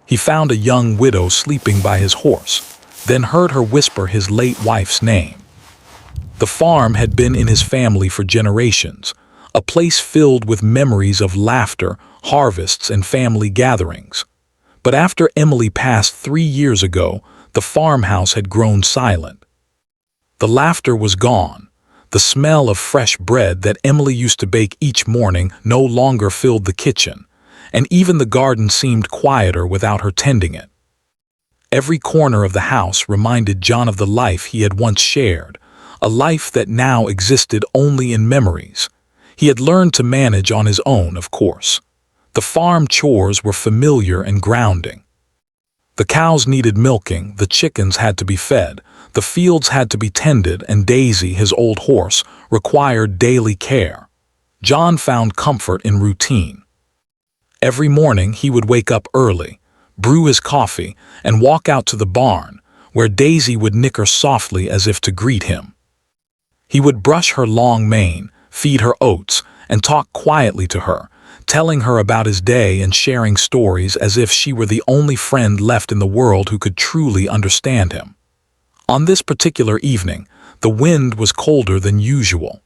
He found a young widow sleeping by his horse, then heard her whisper his late wife's name. The farm had been in his family for generations, a place filled with memories of laughter, harvests, and family gatherings. But after Emily passed 3 years ago, the farmhouse had grown silent. The laughter was gone. The smell of fresh bread that Emily used to bake each morning no longer filled the kitchen, and even the garden seemed quieter without her tending it. Every corner of the house reminded John of the life he had once shared, a life that now existed only in memories. He had learned to manage on his own, of course. The farm chores were familiar and grounding. The cows needed milking, the chickens had to be fed, the fields had to be tended, and Daisy, his old horse, required daily care. John found comfort in routine. Every morning he would wake up early, brew his coffee, and walk out to the barn, where Daisy would nicker softly as if to greet him. He would brush her long mane, feed her oats, and talk quietly to her, telling her about his day and sharing stories as if she were the only friend left in the world who could truly understand him. On this particular evening, the wind was colder than usual.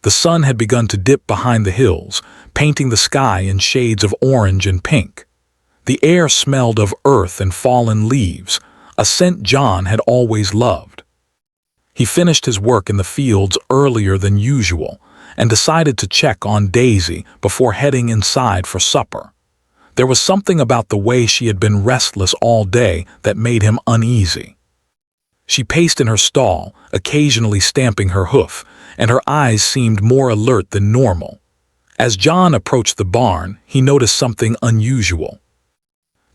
The sun had begun to dip behind the hills, painting the sky in shades of orange and pink. The air smelled of earth and fallen leaves, a scent John had always loved. He finished his work in the fields earlier than usual and decided to check on Daisy before heading inside for supper. There was something about the way she had been restless all day that made him uneasy. She paced in her stall, occasionally stamping her hoof, and her eyes seemed more alert than normal. As John approached the barn, he noticed something unusual.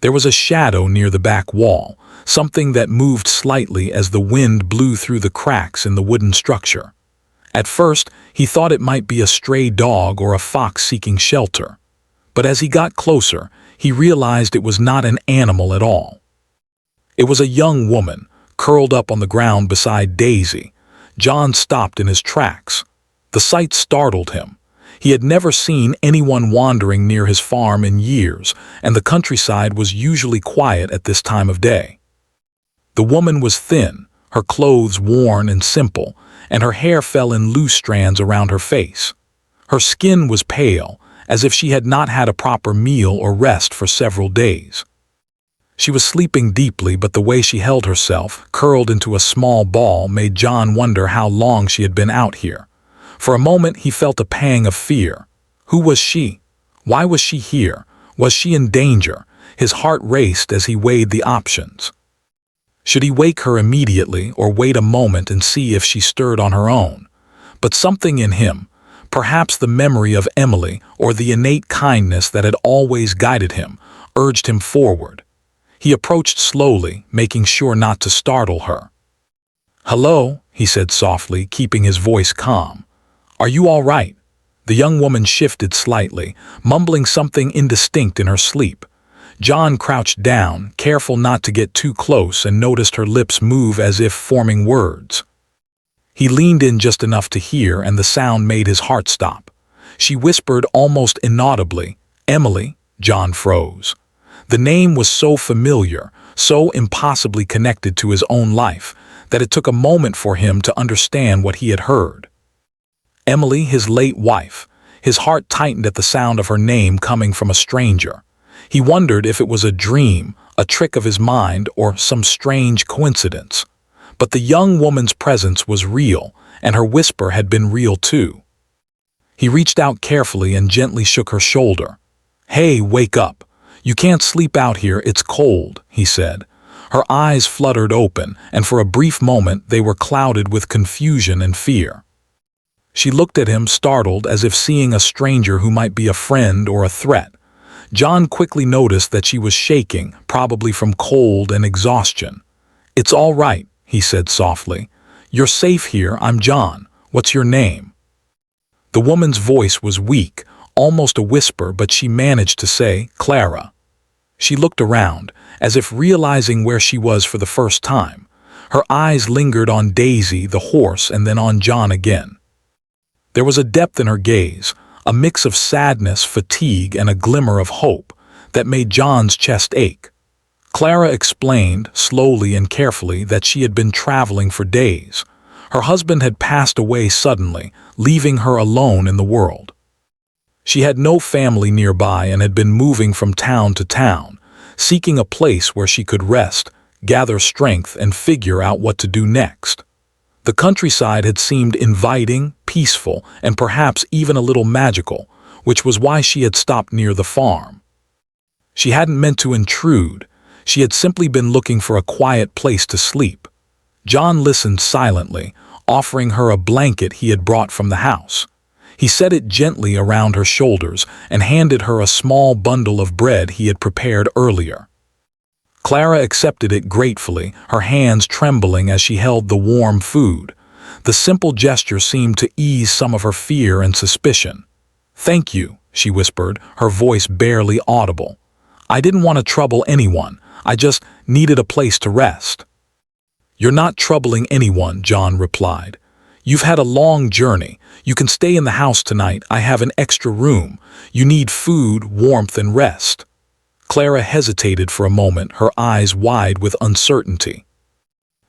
There was a shadow near the back wall, something that moved slightly as the wind blew through the cracks in the wooden structure. At first, he thought it might be a stray dog or a fox seeking shelter. But as he got closer, he realized it was not an animal at all. It was a young woman, curled up on the ground beside Daisy. John stopped in his tracks. The sight startled him. He had never seen anyone wandering near his farm in years, and the countryside was usually quiet at this time of day. The woman was thin, her clothes worn and simple, and her hair fell in loose strands around her face. Her skin was pale, as if she had not had a proper meal or rest for several days. She was sleeping deeply, but the way she held herself, curled into a small ball, made John wonder how long she had been out here. For a moment he felt a pang of fear. Who was she? Why was she here? Was she in danger? His heart raced as he weighed the options. Should he wake her immediately or wait a moment and see if she stirred on her own? But something in him, perhaps the memory of Emily or the innate kindness that had always guided him, urged him forward. He approached slowly, making sure not to startle her. "Hello," he said softly, keeping his voice calm. "Are you all right?" The young woman shifted slightly, mumbling something indistinct in her sleep. John crouched down, careful not to get too close, and noticed her lips move as if forming words. He leaned in just enough to hear, and the sound made his heart stop. She whispered almost inaudibly, "Emily." John froze. The name was so familiar, so impossibly connected to his own life, that it took a moment for him to understand what he had heard. Emily, his late wife. His heart tightened at the sound of her name coming from a stranger. He wondered if it was a dream, a trick of his mind, or some strange coincidence. But the young woman's presence was real, and her whisper had been real too. He reached out carefully and gently shook her shoulder. "Hey, wake up. You can't sleep out here, it's cold," he said. Her eyes fluttered open, and for a brief moment they were clouded with confusion and fear. She looked at him, startled, as if seeing a stranger who might be a friend or a threat. John quickly noticed that she was shaking, probably from cold and exhaustion. "It's all right," he said softly. "You're safe here, I'm John. What's your name?" The woman's voice was weak, almost a whisper, but she managed to say, "Clara." She looked around, as if realizing where she was for the first time. Her eyes lingered on Daisy, the horse, and then on John again. There was a depth in her gaze, a mix of sadness, fatigue, and a glimmer of hope that made John's chest ache. Clara explained, slowly and carefully, that she had been traveling for days. Her husband had passed away suddenly, leaving her alone in the world. She had no family nearby and had been moving from town to town, seeking a place where she could rest, gather strength, and figure out what to do next. The countryside had seemed inviting, peaceful, and perhaps even a little magical, which was why she had stopped near the farm. She hadn't meant to intrude. She had simply been looking for a quiet place to sleep. John listened silently, offering her a blanket he had brought from the house. He set it gently around her shoulders and handed her a small bundle of bread he had prepared earlier. Clara accepted it gratefully, her hands trembling as she held the warm food. The simple gesture seemed to ease some of her fear and suspicion. "Thank you," she whispered, her voice barely audible. "I didn't want to trouble anyone. I just needed a place to rest." "You're not troubling anyone," John replied. "You've had a long journey. You can stay in the house tonight. I have an extra room. You need food, warmth, and rest." Clara hesitated for a moment, her eyes wide with uncertainty.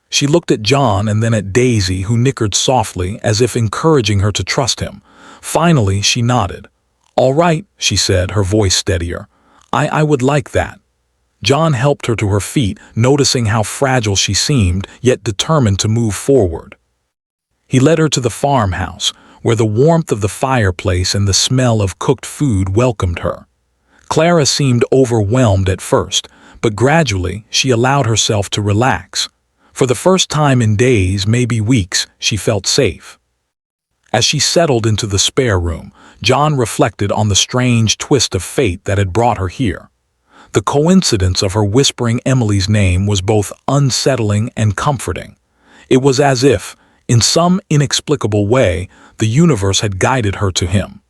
She looked at John and then at Daisy, who nickered softly, as if encouraging her to trust him. Finally, she nodded. "All right," she said, her voice steadier. I would like that." John helped her to her feet, noticing how fragile she seemed, yet determined to move forward. He led her to the farmhouse, where the warmth of the fireplace and the smell of cooked food welcomed her. Clara seemed overwhelmed at first, but gradually she allowed herself to relax. For the first time in days, maybe weeks, she felt safe. As she settled into the spare room, John reflected on the strange twist of fate that had brought her here. The coincidence of her whispering Emily's name was both unsettling and comforting. It was as if, in some inexplicable way, the universe had guided her to him.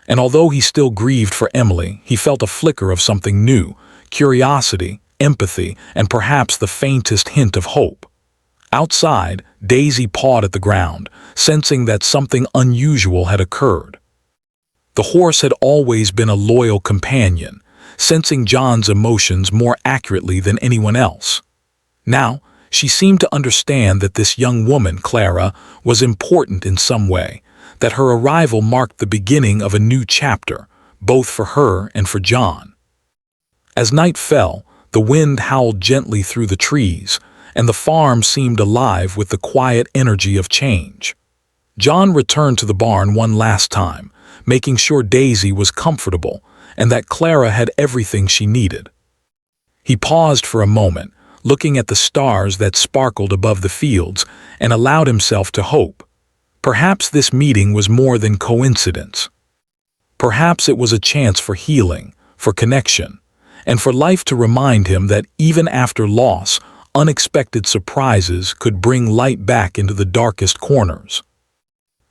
And although he still grieved for Emily, he felt a flicker of something new, curiosity, empathy, and perhaps the faintest hint of hope. Outside, Daisy pawed at the ground, sensing that something unusual had occurred. The horse had always been a loyal companion, sensing John's emotions more accurately than anyone else. Now, she seemed to understand that this young woman, Clara, was important in some way, that her arrival marked the beginning of a new chapter, both for her and for John. As night fell, the wind howled gently through the trees, and the farm seemed alive with the quiet energy of change. John returned to the barn one last time, making sure Daisy was comfortable and that Clara had everything she needed. He paused for a moment, looking at the stars that sparkled above the fields, and allowed himself to hope. Perhaps this meeting was more than coincidence. Perhaps it was a chance for healing, for connection, and for life to remind him that even after loss, unexpected surprises could bring light back into the darkest corners.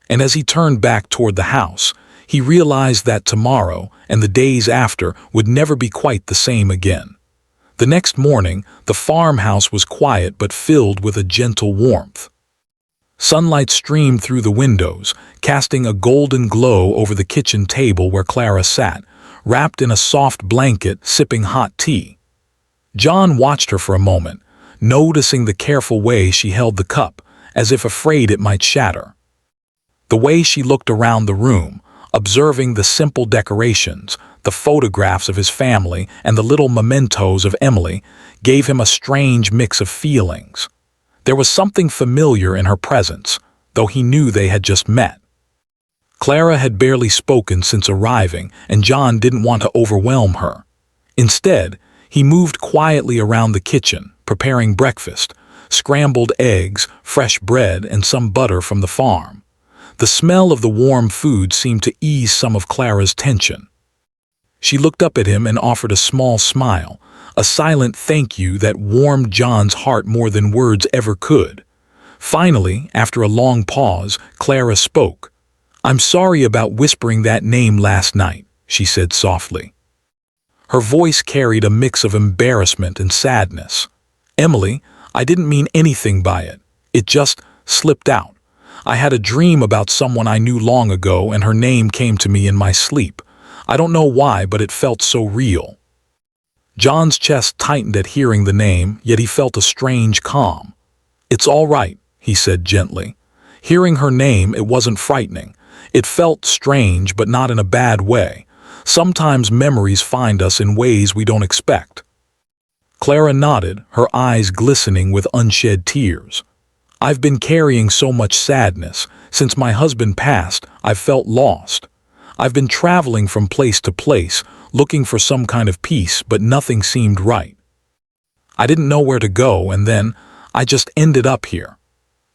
And as he turned back toward the house, he realized that tomorrow and the days after would never be quite the same again. The next morning, the farmhouse was quiet but filled with a gentle warmth. Sunlight streamed through the windows, casting a golden glow over the kitchen table where Clara sat, wrapped in a soft blanket, sipping hot tea. John watched her for a moment, noticing the careful way she held the cup, as if afraid it might shatter. The way she looked around the room, observing the simple decorations, the photographs of his family, and the little mementos of Emily, gave him a strange mix of feelings. There was something familiar in her presence, though he knew they had just met. Clara had barely spoken since arriving, and John didn't want to overwhelm her. Instead, he moved quietly around the kitchen, preparing breakfast, scrambled eggs, fresh bread, and some butter from the farm. The smell of the warm food seemed to ease some of Clara's tension. She looked up at him and offered a small smile, a silent thank you that warmed John's heart more than words ever could. Finally, after a long pause, Clara spoke. "I'm sorry about whispering that name last night," she said softly. Her voice carried a mix of embarrassment and sadness. "Emily, I didn't mean anything by it. It just slipped out. I had a dream about someone I knew long ago, and her name came to me in my sleep. I don't know why, but it felt so real." John's chest tightened at hearing the name, yet he felt a strange calm. "It's all right," he said gently. Hearing her name, it wasn't frightening. It felt strange, but not in a bad way. Sometimes memories find us in ways we don't expect. Clara nodded, her eyes glistening with unshed tears. "I've been carrying so much sadness. Since my husband passed, I've felt lost. I've been traveling from place to place, looking for some kind of peace, but nothing seemed right. I didn't know where to go, and then I just ended up here."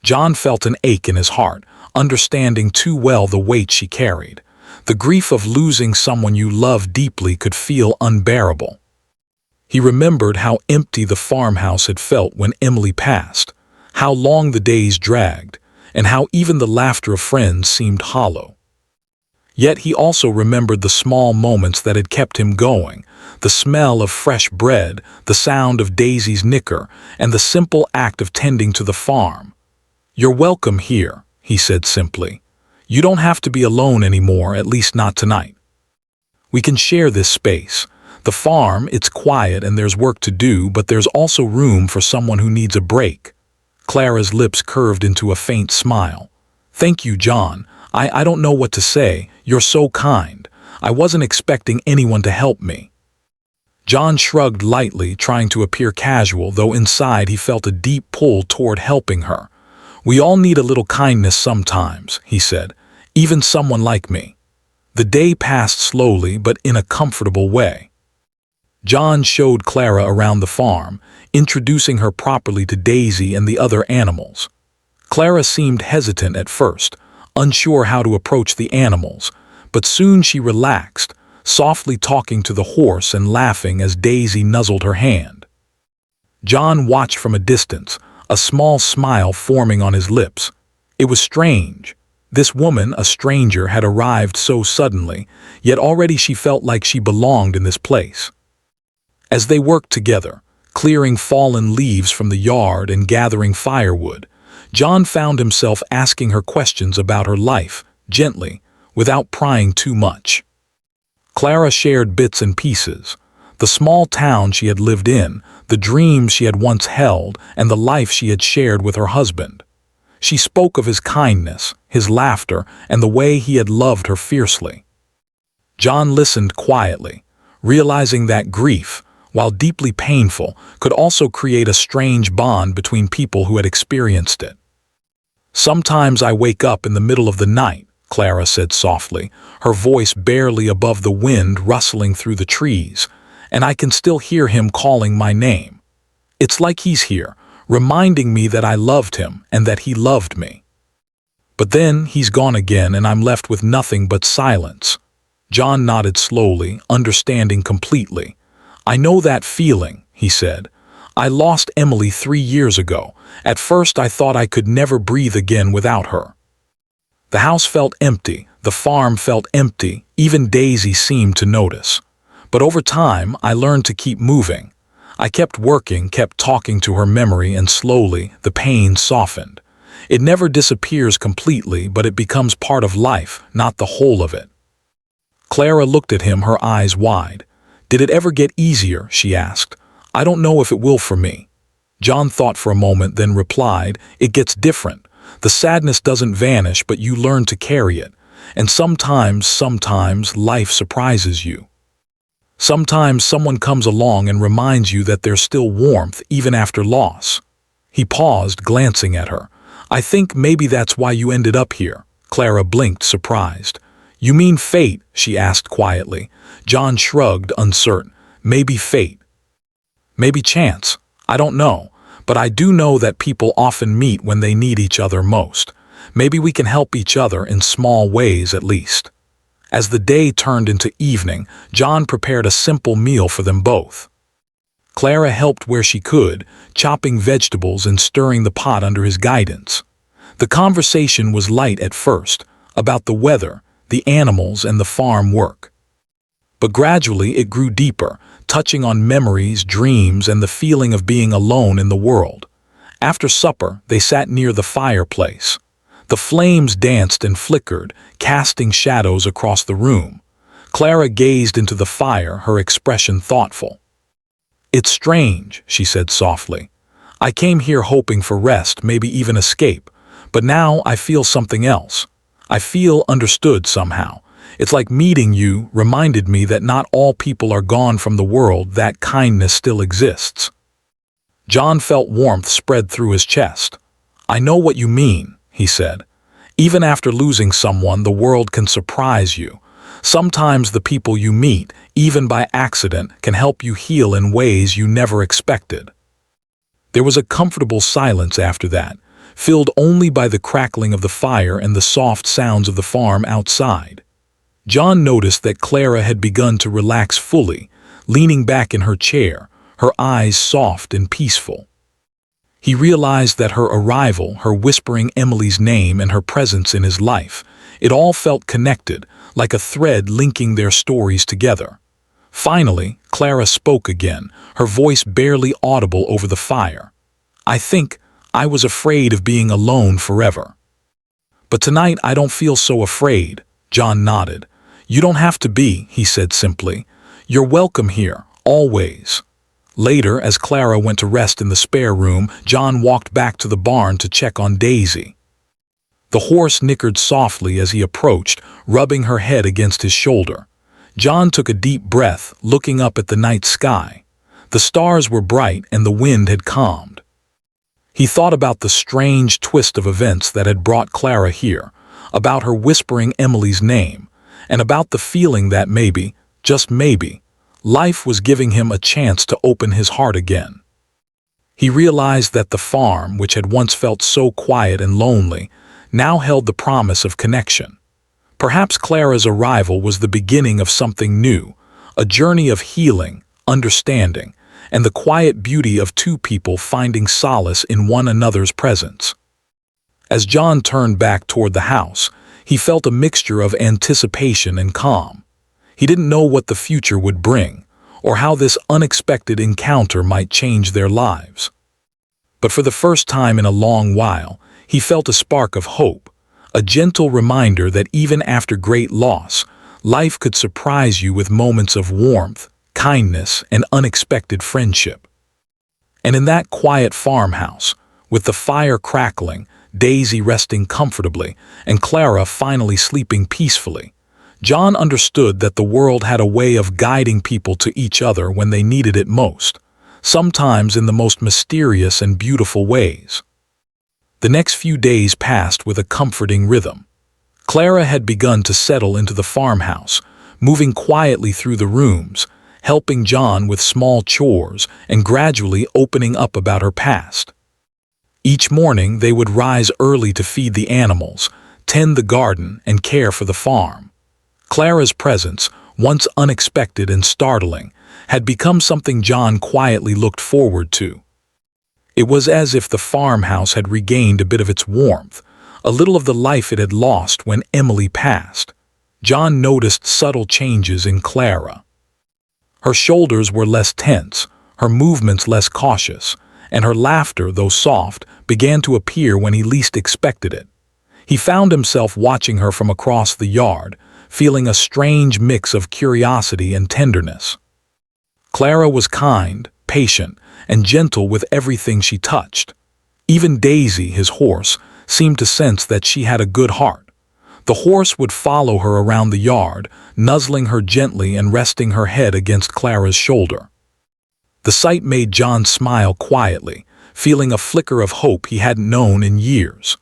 John felt an ache in his heart, understanding too well the weight she carried. The grief of losing someone you love deeply could feel unbearable. He remembered how empty the farmhouse had felt when Emily passed, how long the days dragged, and how even the laughter of friends seemed hollow. Yet he also remembered the small moments that had kept him going, the smell of fresh bread, the sound of Daisy's knicker, and the simple act of tending to the farm. "You're welcome here," he said simply. "You don't have to be alone anymore, at least not tonight. We can share this space. The farm, it's quiet and there's work to do, but there's also room for someone who needs a break." Clara's lips curved into a faint smile. "Thank you, John. I don't know what to say. You're so kind. I wasn't expecting anyone to help me." John shrugged lightly, trying to appear casual, though inside he felt a deep pull toward helping her. "We all need a little kindness sometimes," he said, "even someone like me." The day passed slowly, but in a comfortable way. John showed Clara around the farm, introducing her properly to Daisy and the other animals. Clara seemed hesitant at first, unsure how to approach the animals, but soon she relaxed, softly talking to the horse and laughing as Daisy nuzzled her hand. John watched from a distance, a small smile forming on his lips. It was strange. This woman, a stranger, had arrived so suddenly, yet already she felt like she belonged in this place. As they worked together, clearing fallen leaves from the yard and gathering firewood, John found himself asking her questions about her life, gently, without prying too much. Clara shared bits and pieces, the small town she had lived in, the dreams she had once held, and the life she had shared with her husband. She spoke of his kindness, his laughter, and the way he had loved her fiercely. John listened quietly, realizing that grief, while deeply painful, could also create a strange bond between people who had experienced it. "Sometimes I wake up in the middle of the night," Clara said softly, her voice barely above the wind rustling through the trees, "and I can still hear him calling my name. It's like he's here, reminding me that I loved him and that he loved me. But then he's gone again and I'm left with nothing but silence." John nodded slowly, understanding completely. "I know that feeling," he said. "I lost Emily 3 years ago. At first I thought I could never breathe again without her." The house felt empty, the farm felt empty, even Daisy seemed to notice. But over time, I learned to keep moving. I kept working, kept talking to her memory, and slowly, the pain softened. It never disappears completely, but it becomes part of life, not the whole of it. Clara looked at him, her eyes wide. "Did it ever get easier?" she asked. "I don't know if it will for me." John thought for a moment, then replied, "It gets different. The sadness doesn't vanish, but you learn to carry it. And sometimes life surprises you. Sometimes someone comes along and reminds you that there's still warmth even after loss." He paused, glancing at her. "I think maybe that's why you ended up here." Clara blinked, surprised. "You mean fate?" she asked quietly. John shrugged, uncertain. "Maybe fate. Maybe chance. I don't know. But I do know that people often meet when they need each other most. Maybe we can help each other in small ways at least." As the day turned into evening, John prepared a simple meal for them both. Clara helped where she could, chopping vegetables and stirring the pot under his guidance. The conversation was light at first, about the weather, the animals, and the farm work. But gradually it grew deeper, touching on memories, dreams, and the feeling of being alone in the world. After supper, they sat near the fireplace. The flames danced and flickered, casting shadows across the room. Clara gazed into the fire, her expression thoughtful. "It's strange," she said softly. "I came here hoping for rest, maybe even escape, but now I feel something else. I feel understood somehow. It's like meeting you reminded me that not all people are gone from the world, that kindness still exists." John felt warmth spread through his chest. "I know what you mean," he said. "Even after losing someone, the world can surprise you. Sometimes the people you meet, even by accident, can help you heal in ways you never expected." There was a comfortable silence after that, filled only by the crackling of the fire and the soft sounds of the farm outside. John noticed that Clara had begun to relax fully, leaning back in her chair, her eyes soft and peaceful. He realized that her arrival, her whispering Emily's name, and her presence in his life, it all felt connected, like a thread linking their stories together. Finally, Clara spoke again, her voice barely audible over the fire. "I think I was afraid of being alone forever. But tonight I don't feel so afraid." John nodded. "You don't have to be," he said simply. "You're welcome here, always." Later, as Clara went to rest in the spare room, John walked back to the barn to check on Daisy. The horse nickered softly as he approached, rubbing her head against his shoulder. John took a deep breath, looking up at the night sky. The stars were bright and the wind had calmed. He thought about the strange twist of events that had brought Clara here, about her whispering Emily's name, and about the feeling that maybe, just maybe, life was giving him a chance to open his heart again. He realized that the farm, which had once felt so quiet and lonely, now held the promise of connection. Perhaps Clara's arrival was the beginning of something new, a journey of healing, understanding, and the quiet beauty of two people finding solace in one another's presence. As John turned back toward the house, he felt a mixture of anticipation and calm. He didn't know what the future would bring, or how this unexpected encounter might change their lives. But for the first time in a long while, he felt a spark of hope, a gentle reminder that even after great loss, life could surprise you with moments of warmth, kindness, and unexpected friendship. And in that quiet farmhouse, with the fire crackling, Daisy resting comfortably, and Clara finally sleeping peacefully, John understood that the world had a way of guiding people to each other when they needed it most, sometimes in the most mysterious and beautiful ways. The next few days passed with a comforting rhythm. Clara had begun to settle into the farmhouse, moving quietly through the rooms, helping John with small chores and gradually opening up about her past. Each morning they would rise early to feed the animals, tend the garden, and care for the farm. Clara's presence, once unexpected and startling, had become something John quietly looked forward to. It was as if the farmhouse had regained a bit of its warmth, a little of the life it had lost when Emily passed. John noticed subtle changes in Clara. Her shoulders were less tense, her movements less cautious, and her laughter, though soft, began to appear when he least expected it. He found himself watching her from across the yard, feeling a strange mix of curiosity and tenderness. Clara was kind, patient, and gentle with everything she touched. Even Daisy, his horse, seemed to sense that she had a good heart. The horse would follow her around the yard, nuzzling her gently and resting her head against Clara's shoulder. The sight made John smile quietly, feeling a flicker of hope he hadn't known in years.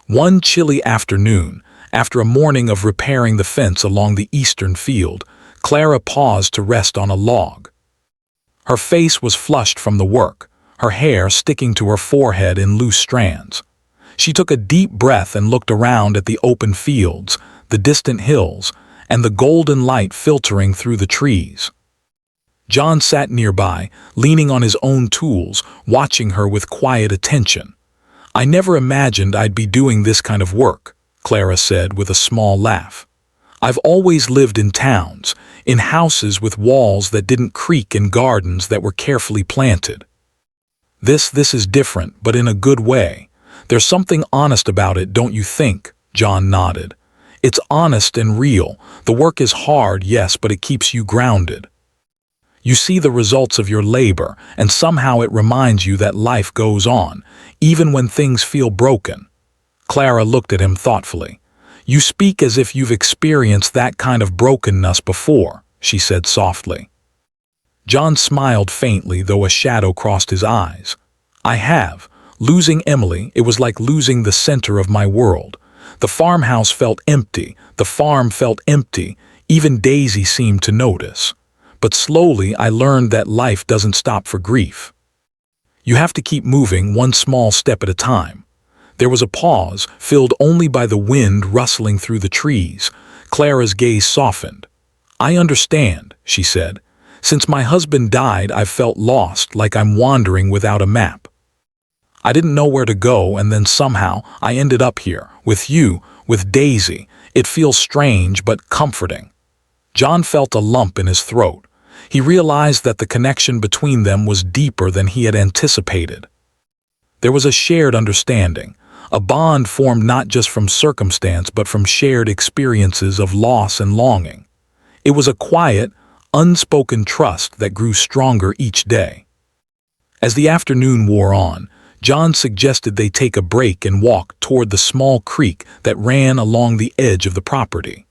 One chilly afternoon, after a morning of repairing the fence along the eastern field, Clara paused to rest on a log. Her face was flushed from the work, her hair sticking to her forehead in loose strands. She took a deep breath and looked around at the open fields, the distant hills, and the golden light filtering through the trees. John sat nearby, leaning on his own tools, watching her with quiet attention. "I never imagined I'd be doing this kind of work," Clara said with a small laugh. "I've always lived in towns, in houses with walls that didn't creak and gardens that were carefully planted. This is different, but in a good way. There's something honest about it, don't you think?" John nodded. "It's honest and real. The work is hard, yes, but it keeps you grounded." You see the results of your labor, and somehow it reminds you that life goes on, even when things feel broken. Clara looked at him thoughtfully. You speak as if you've experienced that kind of brokenness before, she said softly. John smiled faintly, though a shadow crossed his eyes. I have. Losing Emily, it was like losing the center of my world. The farmhouse felt empty, the farm felt empty, even Daisy seemed to notice. But slowly I learned that life doesn't stop for grief. You have to keep moving one small step at a time. There was a pause, filled only by the wind rustling through the trees. Clara's gaze softened. I understand, she said. Since my husband died, I've felt lost, like I'm wandering without a map. I didn't know where to go, and then somehow I ended up here, with you, with Daisy. It feels strange but comforting. John felt a lump in his throat. He realized that the connection between them was deeper than he had anticipated. There was a shared understanding, a bond formed not just from circumstance but from shared experiences of loss and longing. It was a quiet, unspoken trust that grew stronger each day. As the afternoon wore on, John suggested they take a break and walk toward the small creek that ran along the edge of the property.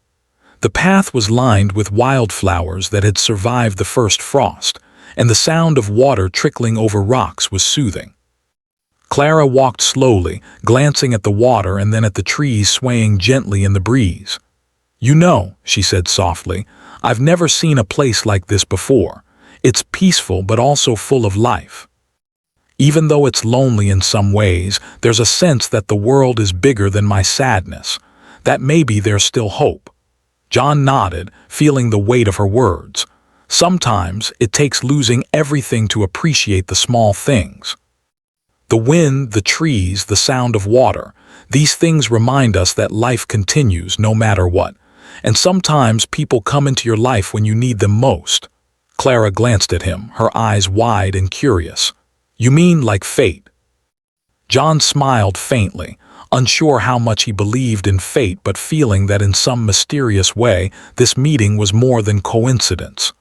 The path was lined with wildflowers that had survived the first frost, and the sound of water trickling over rocks was soothing. Clara walked slowly, glancing at the water and then at the trees swaying gently in the breeze. You know, she said softly, I've never seen a place like this before. It's peaceful but also full of life. Even though it's lonely in some ways, there's a sense that the world is bigger than my sadness, that maybe there's still hope. John nodded, feeling the weight of her words. Sometimes it takes losing everything to appreciate the small things. The wind, the trees, the sound of water, these things remind us that life continues no matter what. And sometimes people come into your life when you need them most. Clara glanced at him, her eyes wide and curious. You mean like fate? John smiled faintly, unsure how much he believed in fate but feeling that in some mysterious way this meeting was more than coincidence.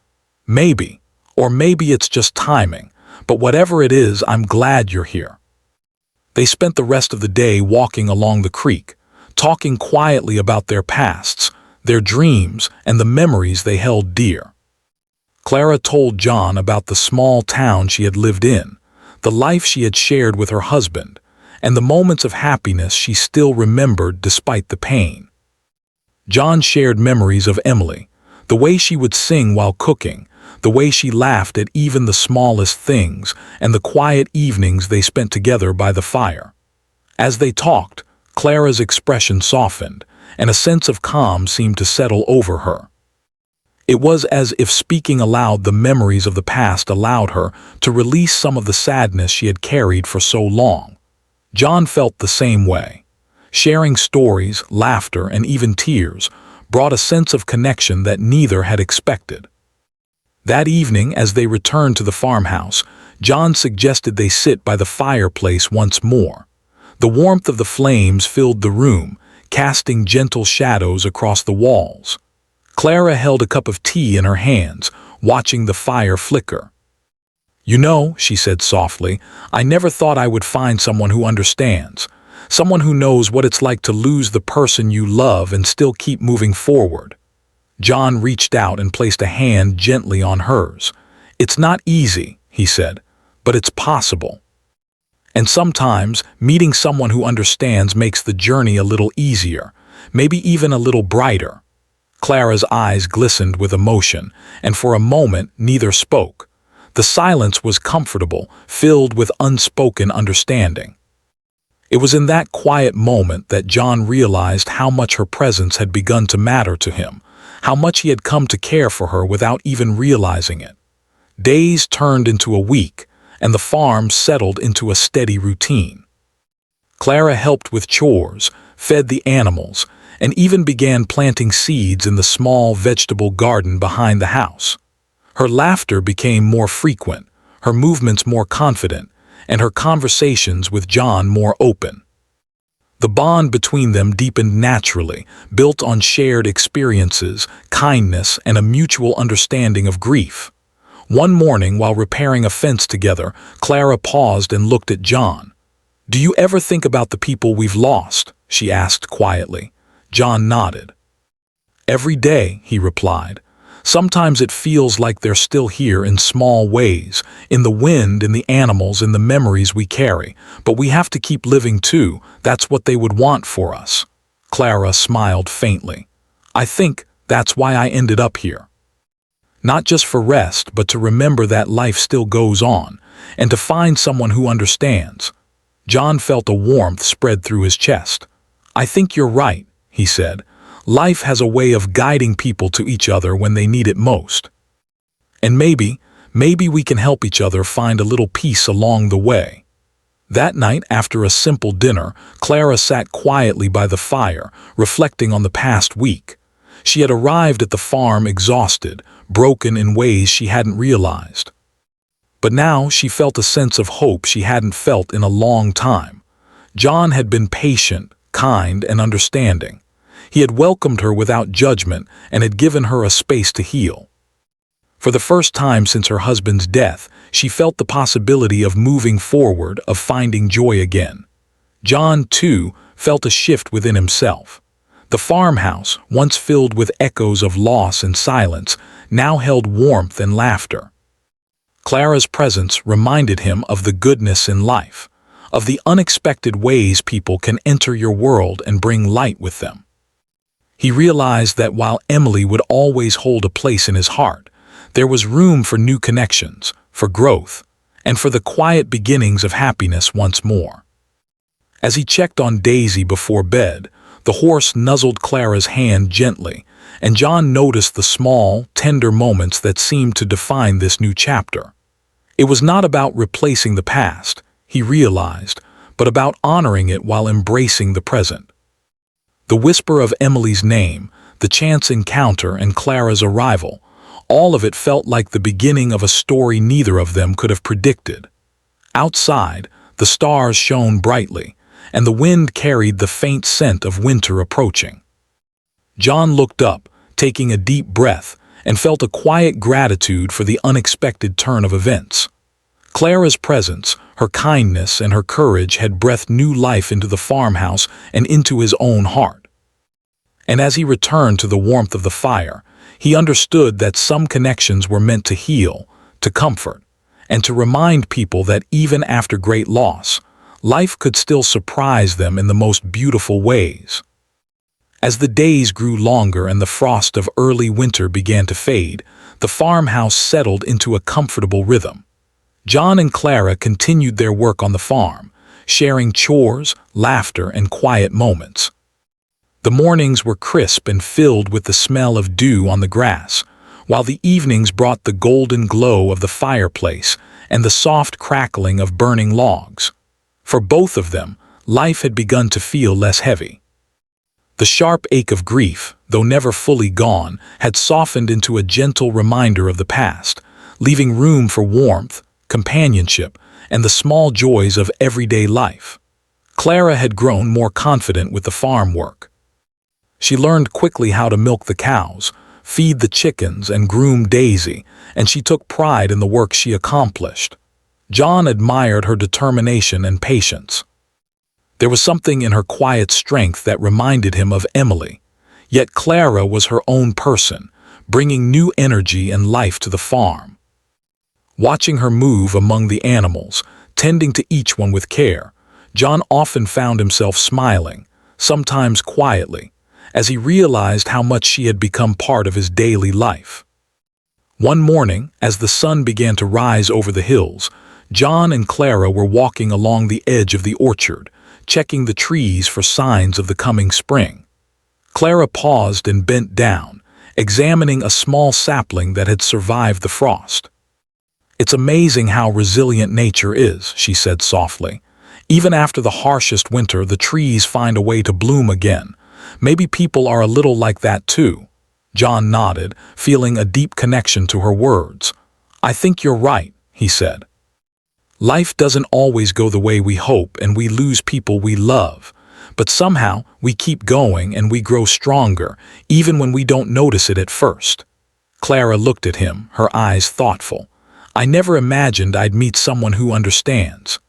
Maybe, or maybe it's just timing, but whatever it is, I'm glad you're here. They spent the rest of the day walking along the creek, talking quietly about their pasts, their dreams, and the memories they held dear. Clara told John about the small town she had lived in, the life she had shared with her husband, and the moments of happiness she still remembered despite the pain. John shared memories of Emily, the way she would sing while cooking, the way she laughed at even the smallest things, and the quiet evenings they spent together by the fire. As they talked, Clara's expression softened, and a sense of calm seemed to settle over her. It was as if speaking aloud the memories of the past allowed her to release some of the sadness she had carried for so long. John felt the same way. Sharing stories, laughter, and even tears brought a sense of connection that neither had expected. That evening, as they returned to the farmhouse, John suggested they sit by the fireplace once more. The warmth of the flames filled the room, casting gentle shadows across the walls. Clara held a cup of tea in her hands, watching the fire flicker. You know, she said softly, I never thought I would find someone who understands, someone who knows what it's like to lose the person you love and still keep moving forward. John reached out and placed a hand gently on hers. It's not easy, he said, but it's possible. And sometimes, meeting someone who understands makes the journey a little easier, maybe even a little brighter. Clara's eyes glistened with emotion, and for a moment neither spoke. The silence was comfortable, filled with unspoken understanding. It was in that quiet moment that John realized how much her presence had begun to matter to him, how much he had come to care for her without even realizing it. Days turned into a week, and the farm settled into a steady routine. Clara helped with chores, fed the animals, and even began planting seeds in the small vegetable garden behind the house. Her laughter became more frequent, her movements more confident, and her conversations with John more open. The bond between them deepened naturally, built on shared experiences, kindness, and a mutual understanding of grief. One morning, while repairing a fence together, Clara paused and looked at John. "Do you ever think about the people we've lost?" she asked quietly. John nodded. "Every day," he replied. "Sometimes it feels like they're still here in small ways, in the wind, in the animals, in the memories we carry. But we have to keep living too. That's what they would want for us." Clara smiled faintly. "I think that's why I ended up here. Not just for rest, but to remember that life still goes on, and to find someone who understands." John felt a warmth spread through his chest. "I think you're right," he said. "Life has a way of guiding people to each other when they need it most. And maybe we can help each other find a little peace along the way." That night, after a simple dinner, Clara sat quietly by the fire, reflecting on the past week. She had arrived at the farm exhausted, broken in ways she hadn't realized. But now she felt a sense of hope she hadn't felt in a long time. John had been patient, kind, and understanding. He had welcomed her without judgment and had given her a space to heal. For the first time since her husband's death, she felt the possibility of moving forward, of finding joy again. John, too, felt a shift within himself. The farmhouse, once filled with echoes of loss and silence, now held warmth and laughter. Clara's presence reminded him of the goodness in life, of the unexpected ways people can enter your world and bring light with them. He realized that while Emily would always hold a place in his heart, there was room for new connections, for growth, and for the quiet beginnings of happiness once more. As he checked on Daisy before bed, the horse nuzzled Clara's hand gently, and John noticed the small, tender moments that seemed to define this new chapter. It was not about replacing the past, he realized, but about honoring it while embracing the present. The whisper of Emily's name, the chance encounter, and Clara's arrival, all of it felt like the beginning of a story neither of them could have predicted. Outside, the stars shone brightly, and the wind carried the faint scent of winter approaching. John looked up, taking a deep breath, and felt a quiet gratitude for the unexpected turn of events. Clara's presence, her kindness, and her courage had breathed new life into the farmhouse and into his own heart. And as he returned to the warmth of the fire, he understood that some connections were meant to heal, to comfort, and to remind people that even after great loss, life could still surprise them in the most beautiful ways. As the days grew longer and the frost of early winter began to fade, the farmhouse settled into a comfortable rhythm. John and Clara continued their work on the farm, sharing chores, laughter, and quiet moments. The mornings were crisp and filled with the smell of dew on the grass, while the evenings brought the golden glow of the fireplace and the soft crackling of burning logs. For both of them, life had begun to feel less heavy. The sharp ache of grief, though never fully gone, had softened into a gentle reminder of the past, leaving room for warmth, companionship, and the small joys of everyday life. Clara had grown more confident with the farm work. She learned quickly how to milk the cows, feed the chickens, and groom Daisy, and she took pride in the work she accomplished. John admired her determination and patience. There was something in her quiet strength that reminded him of Emily, yet Clara was her own person, bringing new energy and life to the farm. Watching her move among the animals, tending to each one with care, John often found himself smiling, sometimes quietly, as he realized how much she had become part of his daily life. One morning, as the sun began to rise over the hills, John and Clara were walking along the edge of the orchard, checking the trees for signs of the coming spring. Clara paused and bent down, examining a small sapling that had survived the frost. "It's amazing how resilient nature is," she said softly. "Even after the harshest winter, the trees find a way to bloom again. Maybe people are a little like that too." John nodded, feeling a deep connection to her words. "I think you're right," he said. "Life doesn't always go the way we hope and we lose people we love. But somehow we keep going and we grow stronger, even when we don't notice it at first." Clara looked at him, her eyes thoughtful. I never imagined I'd meet someone who understands.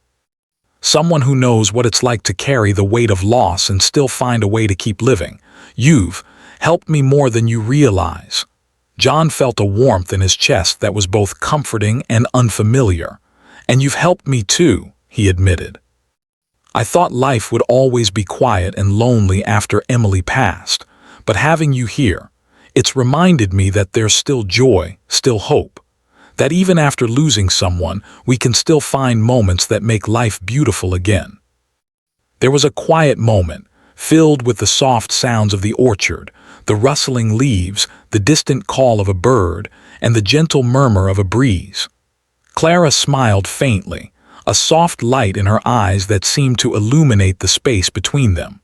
Someone who knows what it's like to carry the weight of loss and still find a way to keep living. You've helped me more than you realize." John felt a warmth in his chest that was both comforting and unfamiliar. "And you've helped me too," he admitted. "I thought life would always be quiet and lonely after Emily passed, but having you here, it's reminded me that there's still joy, still hope. That even after losing someone, we can still find moments that make life beautiful again." There was a quiet moment, filled with the soft sounds of the orchard, the rustling leaves, the distant call of a bird, and the gentle murmur of a breeze. Clara smiled faintly, a soft light in her eyes that seemed to illuminate the space between them.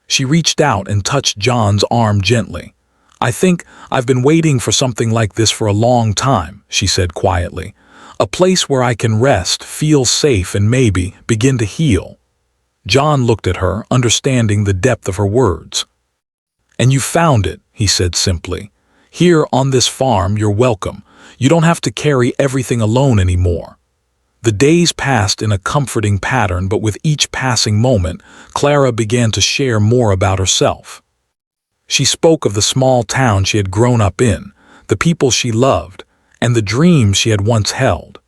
She reached out and touched John's arm gently. "I think I've been waiting for something like this for a long time," she said quietly. "A place where I can rest, feel safe, and maybe begin to heal." John looked at her, understanding the depth of her words. "And you found it," he said simply. "Here on this farm, you're welcome. You don't have to carry everything alone anymore." The days passed in a comforting pattern, but with each passing moment, Clara began to share more about herself. She spoke of the small town she had grown up in, the people she loved, and the dreams she had once held.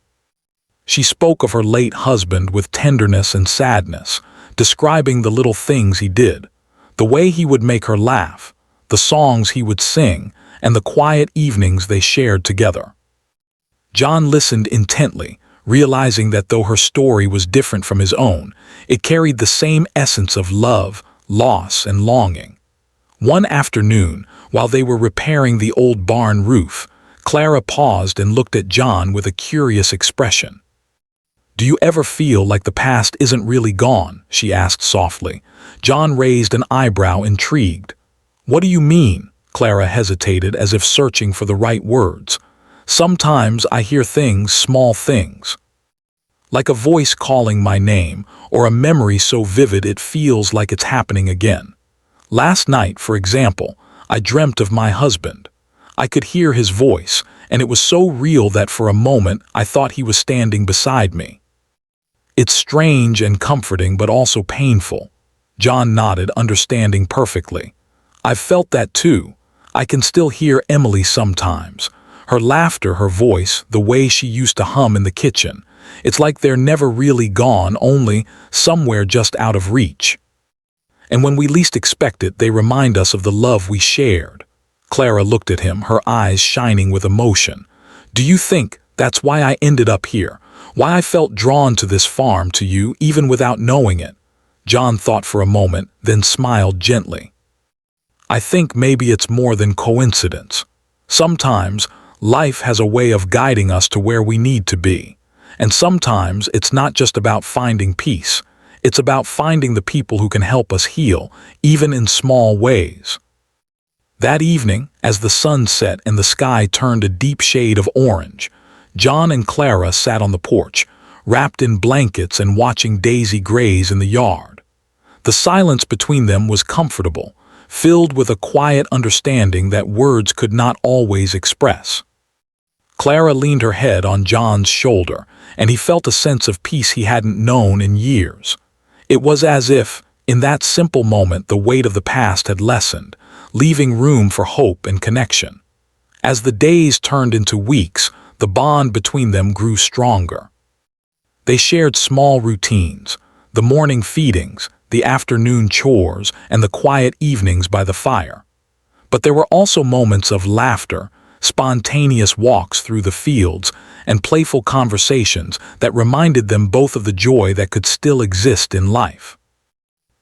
She spoke of her late husband with tenderness and sadness, describing the little things he did, the way he would make her laugh, the songs he would sing, and the quiet evenings they shared together. John listened intently, realizing that though her story was different from his own, it carried the same essence of love, loss, and longing. One afternoon, while they were repairing the old barn roof, Clara paused and looked at John with a curious expression. "Do you ever feel like the past isn't really gone?" she asked softly. John raised an eyebrow, intrigued. "What do you mean?" Clara hesitated, as if searching for the right words. "Sometimes I hear things, small things. Like a voice calling my name, or a memory so vivid it feels like it's happening again. Last night, for example, I dreamt of my husband. I could hear his voice, and it was so real that for a moment I thought he was standing beside me. It's strange and comforting, but also painful." John nodded, understanding perfectly. "I've felt that too. I can still hear Emily sometimes. Her laughter, her voice, the way she used to hum in the kitchen. It's like they're never really gone, only somewhere just out of reach. And when we least expect it, they remind us of the love we shared." Clara looked at him, her eyes shining with emotion. "Do you think that's why I ended up here? Why I felt drawn to this farm, to you, even without knowing it?" John thought for a moment, then smiled gently. "I think maybe it's more than coincidence. Sometimes life has a way of guiding us to where we need to be. And sometimes it's not just about finding peace. It's about finding the people who can help us heal, even in small ways." That evening, as the sun set and the sky turned a deep shade of orange, John and Clara sat on the porch, wrapped in blankets and watching Daisy graze in the yard. The silence between them was comfortable, filled with a quiet understanding that words could not always express. Clara leaned her head on John's shoulder, and he felt a sense of peace he hadn't known in years. It was as if, in that simple moment, the weight of the past had lessened, leaving room for hope and connection. As the days turned into weeks, the bond between them grew stronger. They shared small routines, the morning feedings, the afternoon chores, and the quiet evenings by the fire. But there were also moments of laughter, spontaneous walks through the fields, and playful conversations that reminded them both of the joy that could still exist in life.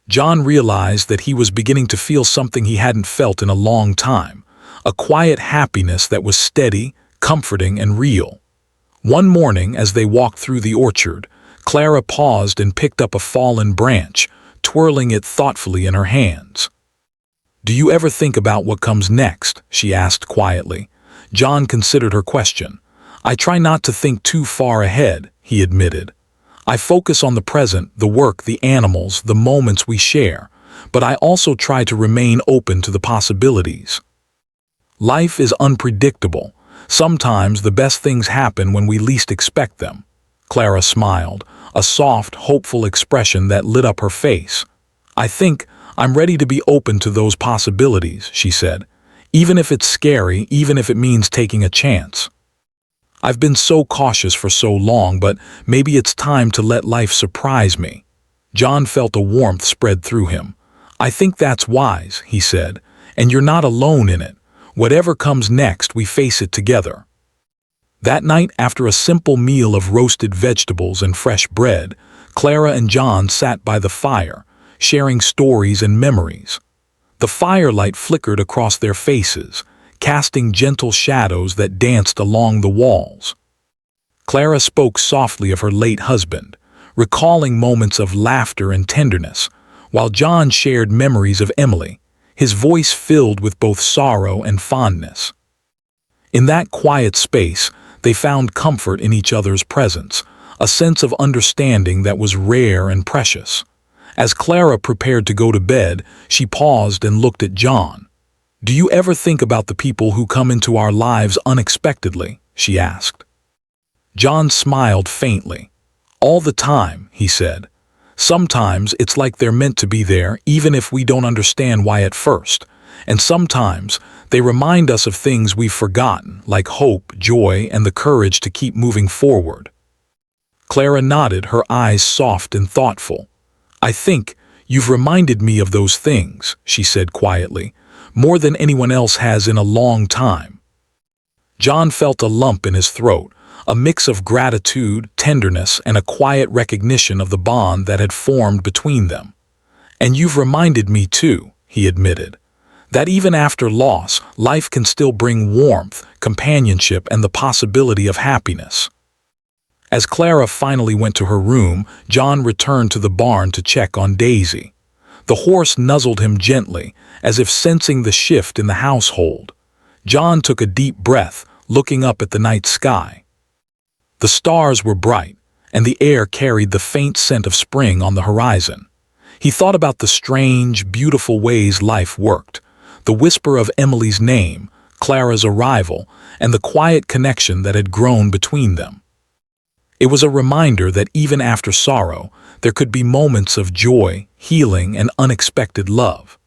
John realized that he was beginning to feel something he hadn't felt in a long time, a quiet happiness that was steady, comforting, and real. One morning, as they walked through the orchard, Clara paused and picked up a fallen branch, twirling it thoughtfully in her hands. "Do you ever think about what comes next?" she asked quietly. John considered her question. "I try not to think too far ahead," he admitted. "I focus on the present, the work, the animals, the moments we share, but I also try to remain open to the possibilities. Life is unpredictable. Sometimes the best things happen when we least expect them. Clara smiled, a soft, hopeful expression that lit up her face. I think I'm ready to be open to those possibilities, she said. Even if it's scary, even if it means taking a chance. I've been so cautious for so long, but maybe it's time to let life surprise me. John felt a warmth spread through him. I think that's wise, he said, and you're not alone in it. Whatever comes next, we face it together. That night, after a simple meal of roasted vegetables and fresh bread, Clara and John sat by the fire, sharing stories and memories. The firelight flickered across their faces, casting gentle shadows that danced along the walls. Clara spoke softly of her late husband, recalling moments of laughter and tenderness, while John shared memories of Emily, his voice filled with both sorrow and fondness. In that quiet space, they found comfort in each other's presence, a sense of understanding that was rare and precious. As Clara prepared to go to bed, she paused and looked at John. "Do you ever think about the people who come into our lives unexpectedly?" she asked. John smiled faintly. "All the time," he said. "Sometimes it's like they're meant to be there, even if we don't understand why at first. And sometimes they remind us of things we've forgotten, like hope, joy, and the courage to keep moving forward." Clara nodded, her eyes soft and thoughtful. "I think you've reminded me of those things," she said quietly, "more than anyone else has in a long time." John felt a lump in his throat, a mix of gratitude, tenderness, and a quiet recognition of the bond that had formed between them. "And you've reminded me too," he admitted, "that even after loss, life can still bring warmth, companionship, and the possibility of happiness." As Clara finally went to her room, John returned to the barn to check on Daisy. The horse nuzzled him gently, as if sensing the shift in the household. John took a deep breath, looking up at the night sky. The stars were bright, and the air carried the faint scent of spring on the horizon. He thought about the strange, beautiful ways life worked, the whisper of Emily's name, Clara's arrival, and the quiet connection that had grown between them. It was a reminder that even after sorrow, there could be moments of joy, healing, and unexpected love.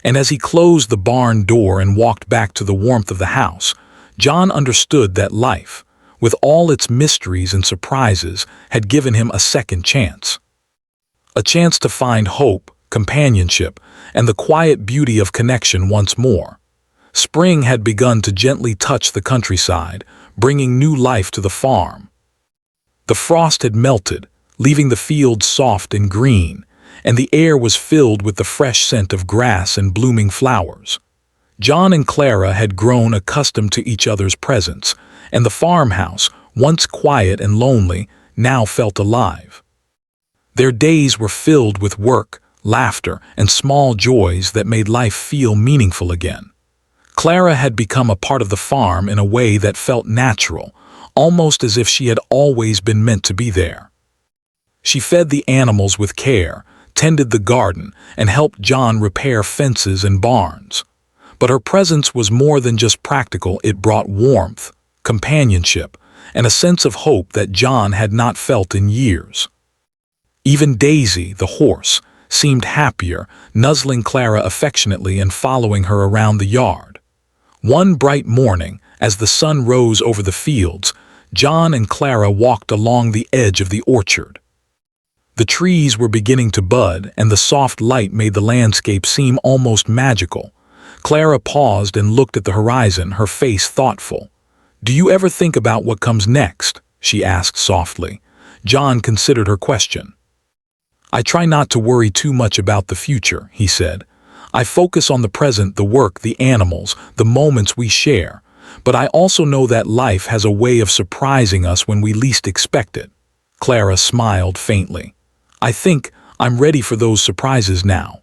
And as he closed the barn door and walked back to the warmth of the house, John understood that life, with all its mysteries and surprises, had given him a second chance. A chance to find hope, companionship, and the quiet beauty of connection once more. Spring had begun to gently touch the countryside, bringing new life to the farm. The frost had melted, leaving the fields soft and green, and the air was filled with the fresh scent of grass and blooming flowers. John and Clara had grown accustomed to each other's presence, and the farmhouse, once quiet and lonely, now felt alive. Their days were filled with work, laughter, and small joys that made life feel meaningful again. Clara had become a part of the farm in a way that felt natural, almost as if she had always been meant to be there. She fed the animals with care, tended the garden, and helped John repair fences and barns. But her presence was more than just practical. It brought warmth, companionship, and a sense of hope that John had not felt in years. Even Daisy, the horse, seemed happier, nuzzling Clara affectionately and following her around the yard. One bright morning, as the sun rose over the fields, John and Clara walked along the edge of the orchard. The trees were beginning to bud, and the soft light made the landscape seem almost magical. Clara paused and looked at the horizon, her face thoughtful. "Do you ever think about what comes next?" she asked softly. John considered her question. "I try not to worry too much about the future," he said. "I focus on the present, the work, the animals, the moments we share. But I also know that life has a way of surprising us when we least expect it." Clara smiled faintly. "I think I'm ready for those surprises now.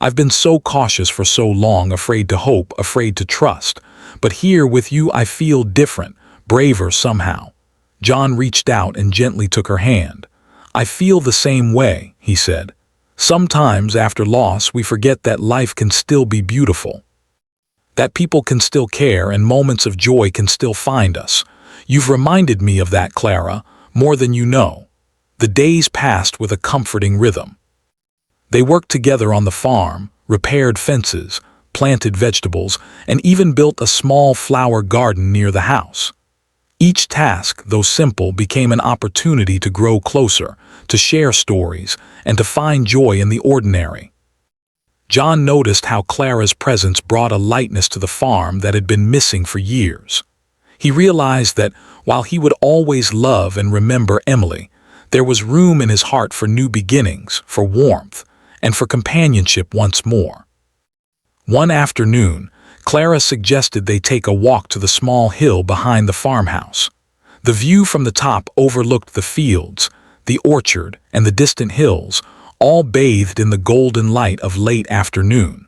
I've been so cautious for so long, afraid to hope, afraid to trust. But here with you I feel different, braver somehow." John reached out and gently took her hand. "I feel the same way," he said. "Sometimes after loss we forget that life can still be beautiful." that people can still care and moments of joy can still find us. You've reminded me of that, Clara, more than you know." The days passed with a comforting rhythm. They worked together on the farm, repaired fences, planted vegetables, and even built a small flower garden near the house. Each task, though simple, became an opportunity to grow closer, to share stories, and to find joy in the ordinary. John noticed how Clara's presence brought a lightness to the farm that had been missing for years. He realized that, while he would always love and remember Emily, there was room in his heart for new beginnings, for warmth, and for companionship once more. One afternoon, Clara suggested they take a walk to the small hill behind the farmhouse. The view from the top overlooked the fields, the orchard, and the distant hills, all bathed in the golden light of late afternoon.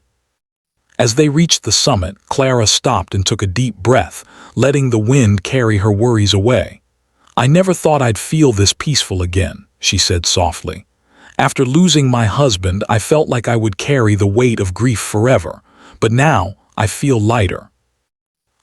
As they reached the summit, Clara stopped and took a deep breath, letting the wind carry her worries away. "I never thought I'd feel this peaceful again," she said softly. "After losing my husband, I felt like I would carry the weight of grief forever, but now I feel lighter.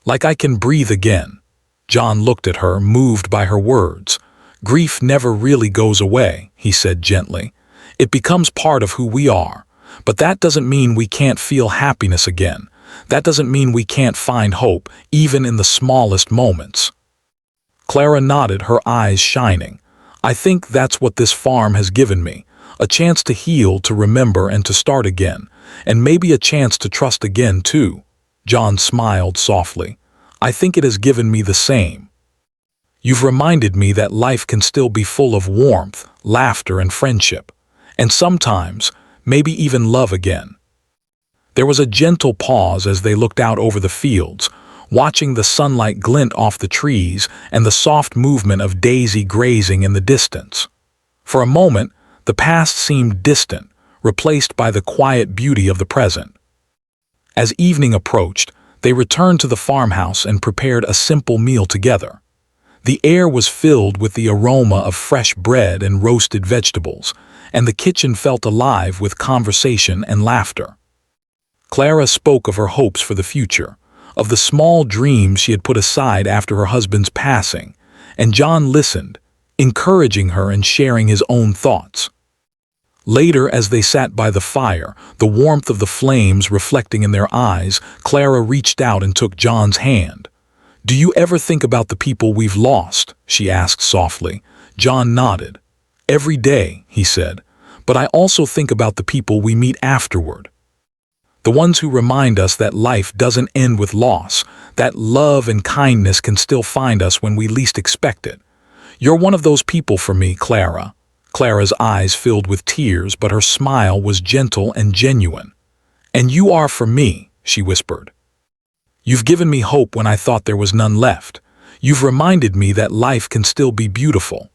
Like I can breathe again." John looked at her, moved by her words. "Grief never really goes away," he said gently. "It becomes part of who we are. But that doesn't mean we can't feel happiness again. That doesn't mean we can't find hope, even in the smallest moments." Clara nodded, her eyes shining. "I think that's what this farm has given me. A chance to heal, to remember, and to start again. And maybe a chance to trust again, too." John smiled softly. "I think it has given me the same. You've reminded me that life can still be full of warmth, laughter, and friendship. And sometimes, maybe even love again." There was a gentle pause as they looked out over the fields, watching the sunlight glint off the trees and the soft movement of Daisy grazing in the distance. For a moment, the past seemed distant, replaced by the quiet beauty of the present. As evening approached, they returned to the farmhouse and prepared a simple meal together. The air was filled with the aroma of fresh bread and roasted vegetables, and the kitchen felt alive with conversation and laughter. Clara spoke of her hopes for the future, of the small dreams she had put aside after her husband's passing, and John listened, encouraging her and sharing his own thoughts. Later, as they sat by the fire, the warmth of the flames reflecting in their eyes, Clara reached out and took John's hand. "Do you ever think about the people we've lost?" she asked softly. John nodded. "Every day," he said, "but I also think about the people we meet afterward. The ones who remind us that life doesn't end with loss, that love and kindness can still find us when we least expect it. You're one of those people for me, Clara." Clara's eyes filled with tears, but her smile was gentle and genuine. "And you are for me," she whispered. "You've given me hope when I thought there was none left. You've reminded me that life can still be beautiful."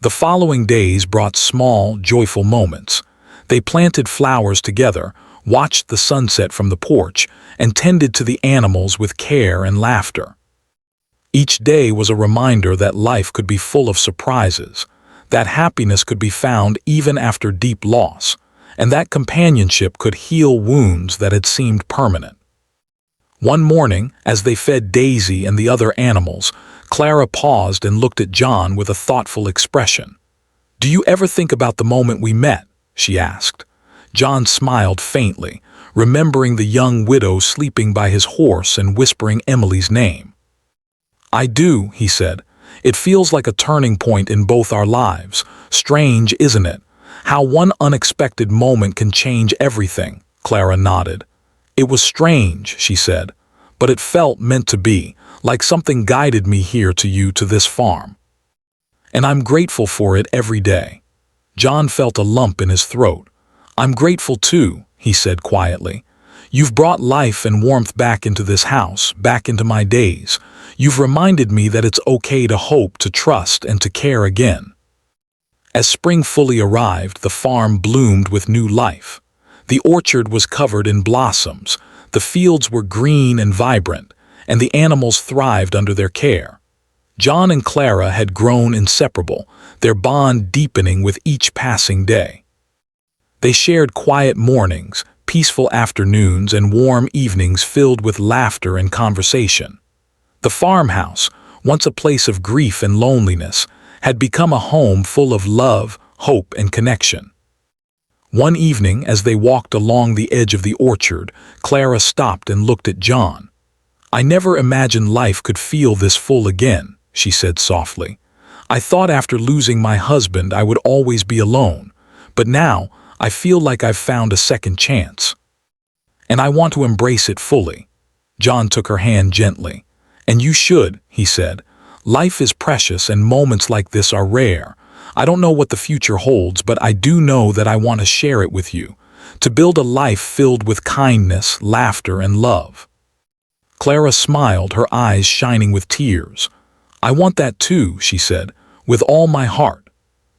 The following days brought small, joyful moments. They planted flowers together, watched the sunset from the porch, and tended to the animals with care and laughter. Each day was a reminder that life could be full of surprises, that happiness could be found even after deep loss, and that companionship could heal wounds that had seemed permanent. One morning, as they fed Daisy and the other animals, Clara paused and looked at John with a thoughtful expression. "Do you ever think about the moment we met?" she asked. John smiled faintly, remembering the young widow sleeping by his horse and whispering Emily's name. "I do," he said. "It feels like a turning point in both our lives. Strange, isn't it? How one unexpected moment can change everything." Clara nodded. "It was strange," she said, "but it felt meant to be, like something guided me here to you, to this farm. And I'm grateful for it every day." John felt a lump in his throat. "I'm grateful too," he said quietly. "You've brought life and warmth back into this house, back into my days. You've reminded me that it's okay to hope, to trust, and to care again." As spring fully arrived, the farm bloomed with new life. The orchard was covered in blossoms, the fields were green and vibrant, and the animals thrived under their care. John and Clara had grown inseparable, their bond deepening with each passing day. They shared quiet mornings, peaceful afternoons and warm evenings filled with laughter and conversation. The farmhouse, once a place of grief and loneliness, had become a home full of love, hope, and connection. One evening, as they walked along the edge of the orchard, Clara stopped and looked at John. "I never imagined life could feel this full again," she said softly. "I thought after losing my husband I would always be alone, but now I feel like I've found a second chance. And I want to embrace it fully." John took her hand gently. "And you should," he said. "Life is precious and moments like this are rare. I don't know what the future holds, but I do know that I want to share it with you, to build a life filled with kindness, laughter, and love." Clara smiled, her eyes shining with tears. "I want that too," she said, "with all my heart."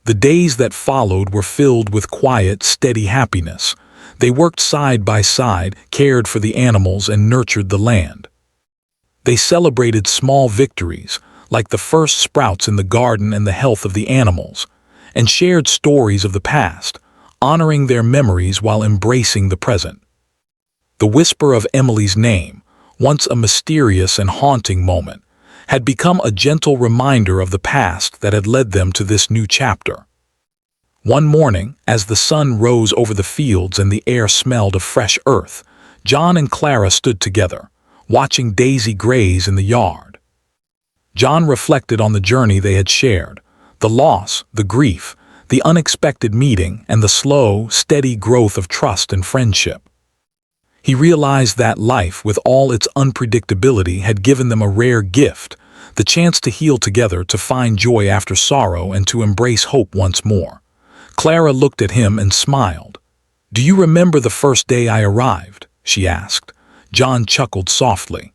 The days that followed were filled with quiet, steady happiness. They worked side by side, cared for the animals, and nurtured the land. They celebrated small victories, like the first sprouts in the garden and the health of the animals, and shared stories of the past, honoring their memories while embracing the present. The whisper of Emily's name, once a mysterious and haunting moment, had become a gentle reminder of the past that had led them to this new chapter. One morning, as the sun rose over the fields and the air smelled of fresh earth, John and Clara stood together, watching Daisy graze in the yard. John reflected on the journey they had shared, the loss, the grief, the unexpected meeting, and the slow, steady growth of trust and friendship. He realized that life, with all its unpredictability, had given them a rare gift, the chance to heal together, to find joy after sorrow, and to embrace hope once more. Clara looked at him and smiled. "Do you remember the first day I arrived?" she asked. John chuckled softly.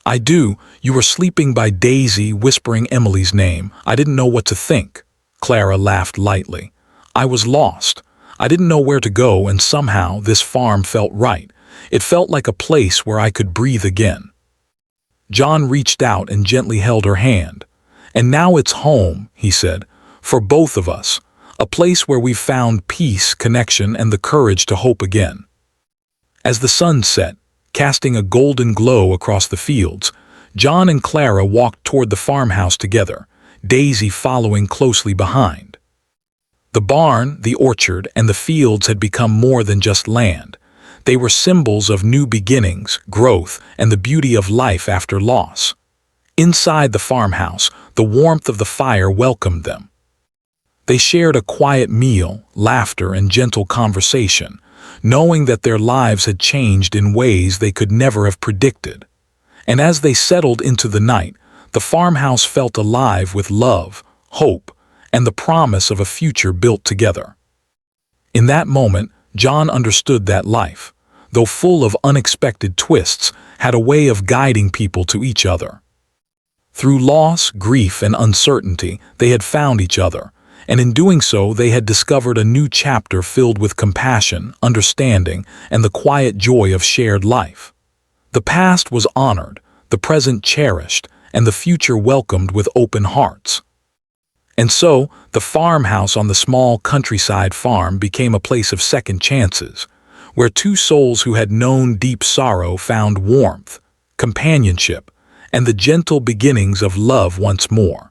"I do. You were sleeping by Daisy, whispering Emily's name. I didn't know what to think." Clara laughed lightly. "I was lost. I didn't know where to go, and somehow this farm felt right. It felt like a place where I could breathe again." John reached out and gently held her hand. "And now it's home," he said, "for both of us, a place where we've found peace, connection, and the courage to hope again." As the sun set, casting a golden glow across the fields, John and Clara walked toward the farmhouse together, Daisy following closely behind. The barn, the orchard, and the fields had become more than just land. They were symbols of new beginnings, growth, and the beauty of life after loss. Inside the farmhouse, the warmth of the fire welcomed them. They shared a quiet meal, laughter, and gentle conversation, knowing that their lives had changed in ways they could never have predicted. And as they settled into the night, the farmhouse felt alive with love, hope, and the promise of a future built together. In that moment, John understood that life, though full of unexpected twists, had a way of guiding people to each other. Through loss, grief, and uncertainty, they had found each other, and in doing so they had discovered a new chapter filled with compassion, understanding, and the quiet joy of shared life. The past was honored, the present cherished, and the future welcomed with open hearts. And so, the farmhouse on the small countryside farm became a place of second chances, where two souls who had known deep sorrow found warmth, companionship, and the gentle beginnings of love once more.